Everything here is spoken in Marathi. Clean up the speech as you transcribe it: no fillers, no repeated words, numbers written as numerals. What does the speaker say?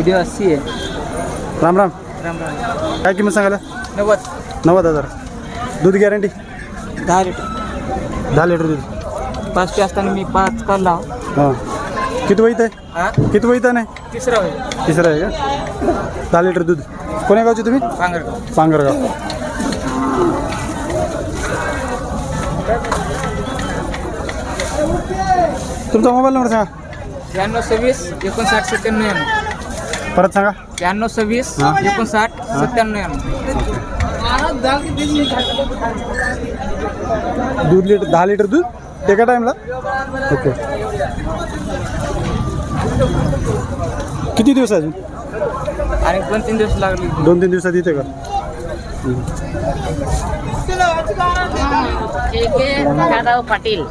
व्हिडिओ 80 आहे. राम राम. राम राम. काय किंमत सांगायला? 90. 90,000. दूध गॅरंटी? 10 लिटर. 10 लिटर दूध. 5 असताना मी 5 काढला. हां. किती वैत आहे? हा किती वैत आहे? तिसरा होईल. तिसरं आहे का? 10 लिटर दूध. कोण्या गावचे तुम्ही? पांगरगाव. पांगरगाव. तुमचा मोबाईल नंबर सांगा. 96 59 97. परत सांगा. 96 59 97. दूध लिटर 10 लिटर दूध एका टाईमला? ओके. किती दिवस अजून? आणि 2-3 दिवस लागले. 2-3 दिवसात येते का? जाधव पाटील.